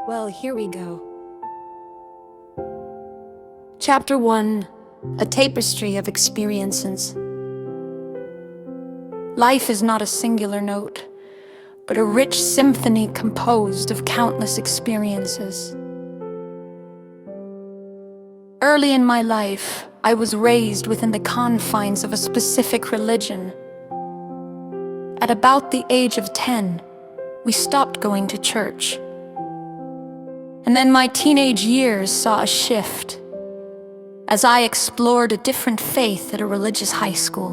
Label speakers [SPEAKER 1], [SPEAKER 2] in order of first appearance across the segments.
[SPEAKER 1] Well, here we go. Chapter 1: A Tapestry of Experiences. Life is not a singular note, but a rich symphony composed of countless experiences. Early in my life, I was raised within the confines of a specific religion. At about the age of 10, we stopped going to church. And then my teenage years saw a shift as I explored a different faith at a religious high school.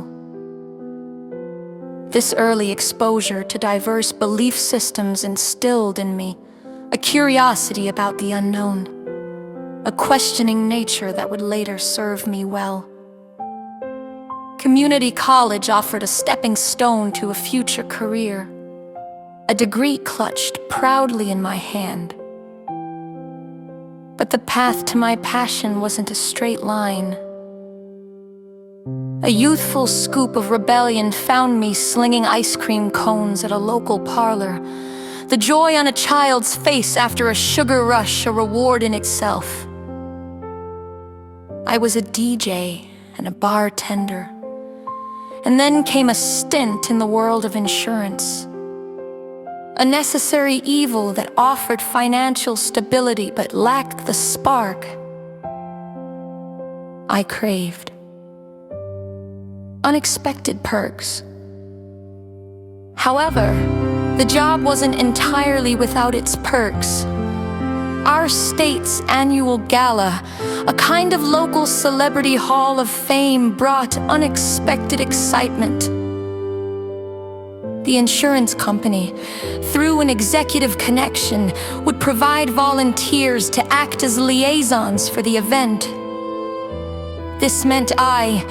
[SPEAKER 1] This early exposure to diverse belief systems instilled in me a curiosity about the unknown, a questioning nature that would later serve me well. Community college offered a stepping stone to a future career, a degree clutched proudly in my hand. But the path to my passion wasn't a straight line. A youthful scoop of rebellion found me slinging ice cream cones at a local parlor, the joy on a child's face after a sugar rush a reward in itself. I was a DJ and a bartender, and then came a stint in the world of insurance. A necessary evil that offered financial stability but lacked the spark I craved. Unexpected perks. However, the job wasn't entirely without its perks. Our state's annual gala, a kind of local celebrity hall of fame, brought unexpected excitement. The insurance company, through an executive connection, would provide volunteers to act as liaisons for the event. This meant I,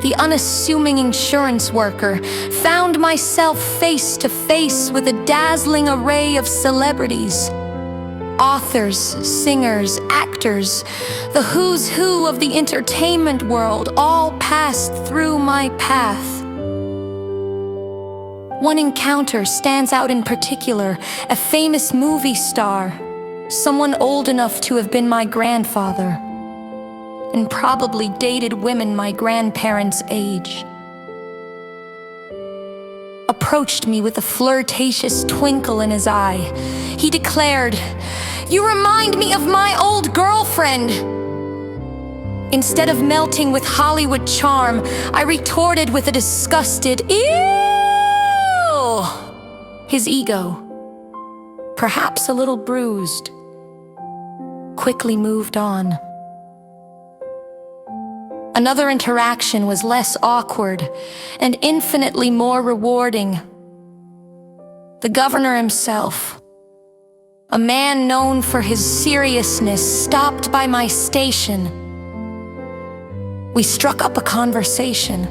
[SPEAKER 1] the unassuming insurance worker, found myself face to face with a dazzling array of celebrities. Authors, singers, actors, the who's who of the entertainment world all passed through my path. One encounter stands out in particular: a famous movie star, someone old enough to have been my grandfather, and probably dated women my grandparents' age. Approached me with a flirtatious twinkle in his eye. He declared, "You remind me of my old girlfriend." Instead of melting with Hollywood charm, I retorted with a disgusted, "Ew!" His ego, perhaps a little bruised, quickly moved on. Another interaction was less awkward and infinitely more rewarding. The governor himself, a man known for his seriousness, stopped by my station. We struck up a conversation,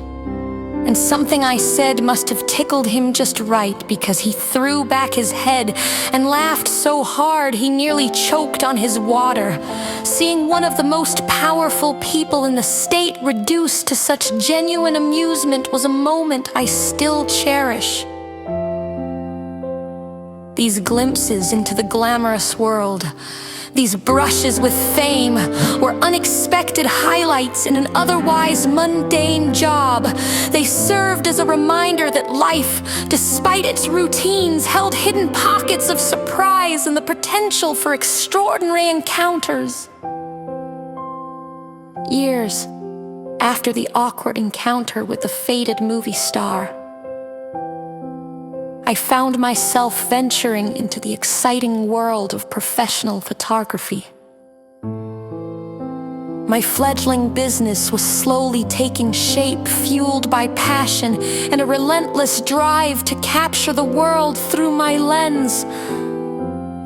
[SPEAKER 1] and something I said must have tickled him just right, because he threw back his head and laughed so hard he nearly choked on his water. Seeing one of the most powerful people in the state reduced to such genuine amusement was a moment I still cherish. These glimpses into the glamorous world, these brushes with fame, were unexpected highlights in an otherwise mundane job. They served as a reminder that life, despite its routines, held hidden pockets of surprise and the potential for extraordinary encounters. Years after the awkward encounter with the fated movie star, I found myself venturing into the exciting world of professional photography. My fledgling business was slowly taking shape, fueled by passion and a relentless drive to capture the world through my lens.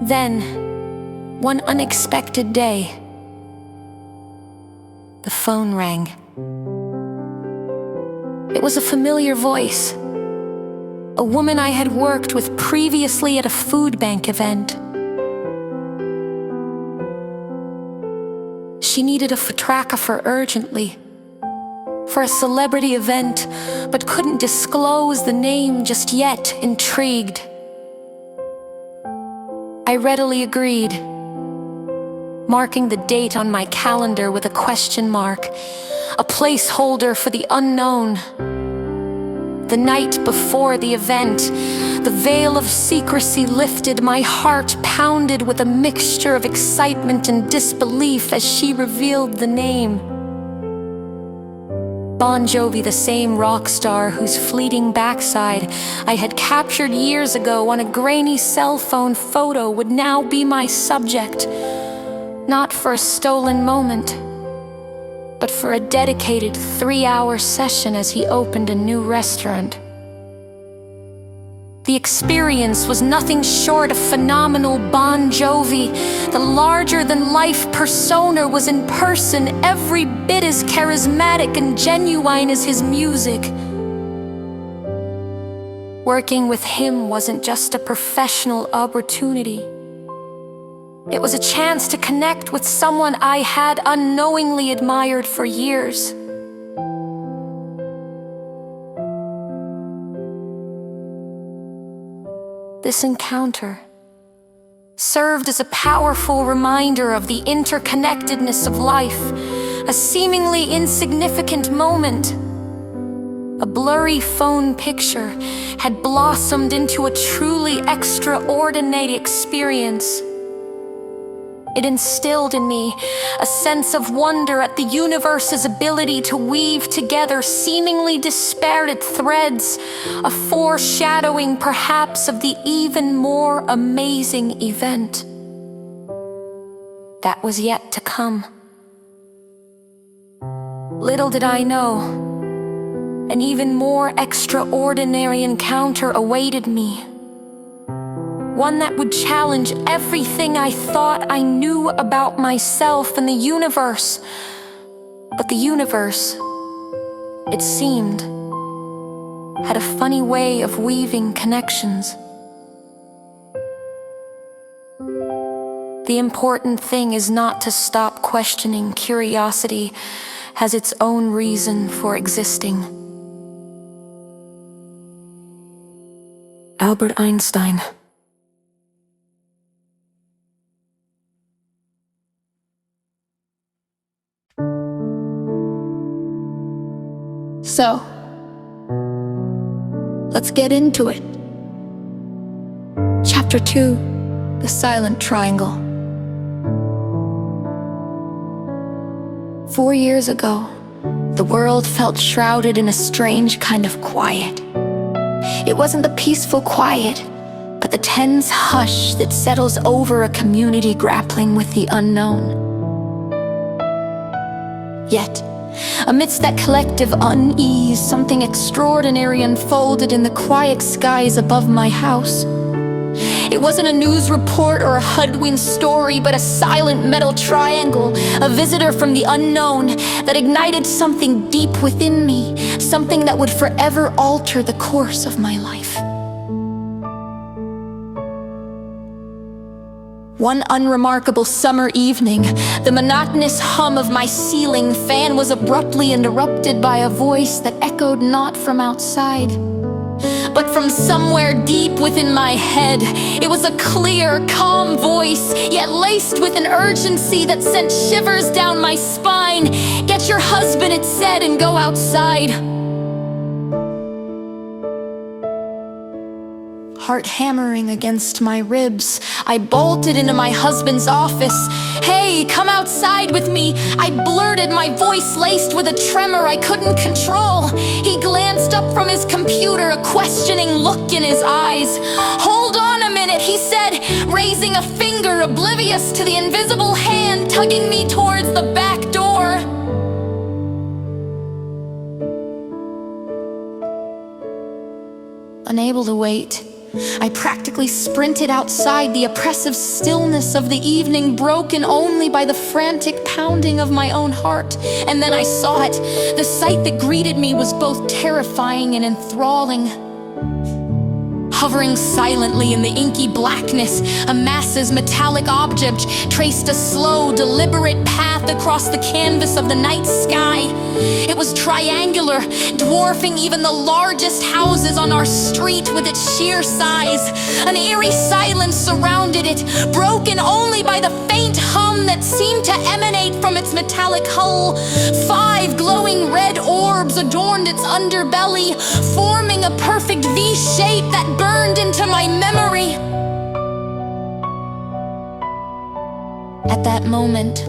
[SPEAKER 1] Then, one unexpected day, the phone rang. It was a familiar voice. A woman I had worked with previously at a food bank event. She needed a photographer urgently for a celebrity event, but couldn't disclose the name just yet, intrigued. I readily agreed, marking the date on my calendar with a question mark, a placeholder for the unknown. The night before the event, the veil of secrecy lifted, my heart pounded with a mixture of excitement and disbelief as she revealed the name. Bon Jovi, the same rock star whose fleeting backside I had captured years ago on a grainy cell phone photo, would now be my subject, not for a stolen moment, but for a dedicated 3-hour session as he opened a new restaurant. The experience was nothing short of phenomenal. Bon Jovi, the larger-than-life persona, was in person, every bit as charismatic and genuine as his music. Working with him wasn't just a professional opportunity. It was a chance to connect with someone I had unknowingly admired for years. This encounter served as a powerful reminder of the interconnectedness of life. A seemingly insignificant moment, a blurry phone picture, had blossomed into a truly extraordinary experience. It instilled in me a sense of wonder at the universe's ability to weave together seemingly disparate threads, a foreshadowing perhaps of the even more amazing event that was yet to come. Little did I know, an even more extraordinary encounter awaited me. One that would challenge everything I thought I knew about myself and the universe. But the universe, it seemed, had a funny way of weaving connections. The important thing is not to stop questioning. Curiosity has its own reason for existing. Albert Einstein. So, let's get into it. Chapter 2, The Silent Triangle. 4 years ago, the world felt shrouded in a strange kind of quiet. It wasn't the peaceful quiet, but the tense hush that settles over a community grappling with the unknown. Yet, amidst that collective unease, something extraordinary unfolded in the quiet skies above my house. It wasn't a news report or a hoodwinked story, but a silent metal triangle, a visitor from the unknown that ignited something deep within me, something that would forever alter the course of my life. One unremarkable summer evening, the monotonous hum of my ceiling fan was abruptly interrupted by a voice that echoed not from outside, but from somewhere deep within my head. It was a clear, calm voice, yet laced with an urgency that sent shivers down my spine. "Get your husband," it said, "and go outside." Heart hammering against my ribs, I bolted into my husband's office. "Hey, come outside with me," I blurted, my voice laced with a tremor I couldn't control. He glanced up from his computer, a questioning look in his eyes. "Hold on a minute," he said, raising a finger, oblivious to the invisible hand tugging me towards the back door. Unable to wait, I practically sprinted outside, the oppressive stillness of the evening broken only by the frantic pounding of my own heart. And then I saw it. The sight that greeted me was both terrifying and enthralling. Hovering silently in the inky blackness, a massive metallic object traced a slow, deliberate path across the canvas of the night sky. It was triangular, dwarfing even the largest houses on our street with its sheer size. An eerie silence surrounded it, broken only by the faint hum that seemed to emanate from its metallic hull. 5 glowing red orbs adorned its underbelly, forming a perfect V shape that burned into my memory. At that moment,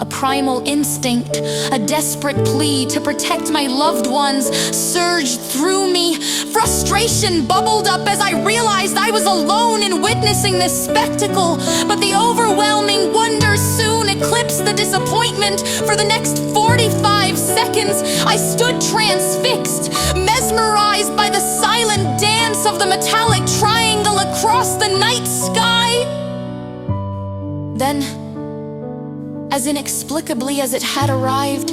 [SPEAKER 1] a primal instinct, a desperate plea to protect my loved ones, surged through me. Frustration bubbled up as I realized I was alone in witnessing this spectacle. But the overwhelming wonder soon eclipsed the disappointment. For the next 45 seconds, I stood transfixed, mesmerized by the silent dance of the metallic triangle across the night sky. Then, as inexplicably as it had arrived,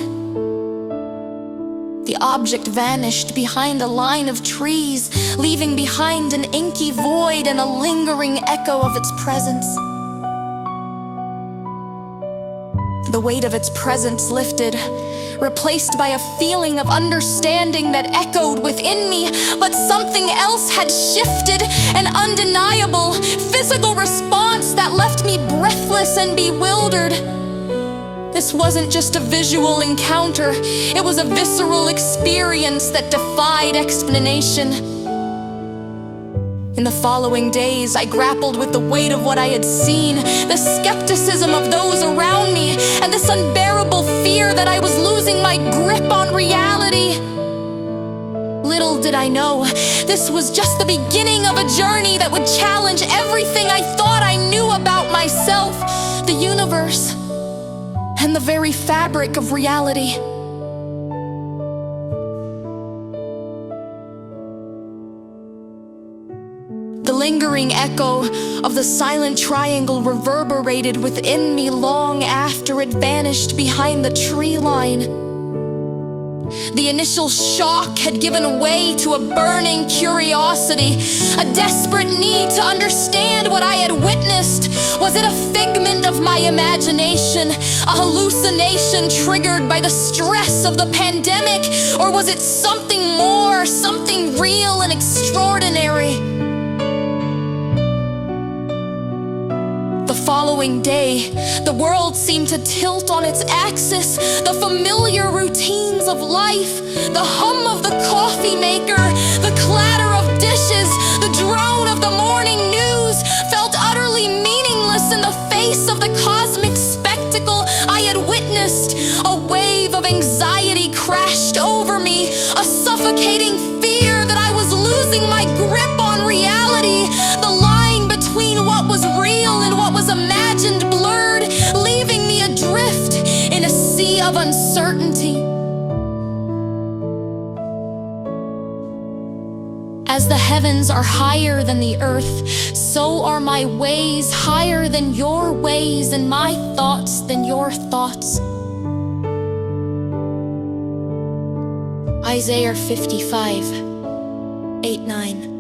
[SPEAKER 1] the object vanished behind a line of trees, leaving behind an inky void and a lingering echo of its presence. The weight of its presence lifted, replaced by a feeling of understanding that echoed within me. But something else had shifted, an undeniable physical response that left me breathless and bewildered. This wasn't just a visual encounter, it was a visceral experience that defied explanation. In the following days, I grappled with the weight of what I had seen, the skepticism of those around me, and this unbearable fear that I was losing my grip on reality. Little did I know, this was just the beginning of a journey that would challenge everything I thought I knew about myself, the universe, and the very fabric of reality. The lingering echo of the silent triangle reverberated within me long after it vanished behind the tree line. The initial shock had given way to a burning curiosity, a desperate need to understand what I had witnessed. Was it a figment of my imagination, a hallucination triggered by the stress of the pandemic, or was it something more, something real and extraordinary? The following day, the world seemed to tilt on its axis. The familiar routines of life, the hum of the coffee maker, the clatter of dishes, the drone of the morning news felt utterly meaningless in the face of the cosmic spectacle I had witnessed. A wave of anxiety crashed over me, a suffocating fear that I was losing my grip on reality. The line between what was real and what was imagined blurred, leaving me adrift in a sea of uncertainty. As the heavens are higher than the earth, so are my ways higher than your ways, and my thoughts than your thoughts. Isaiah 55:8-9.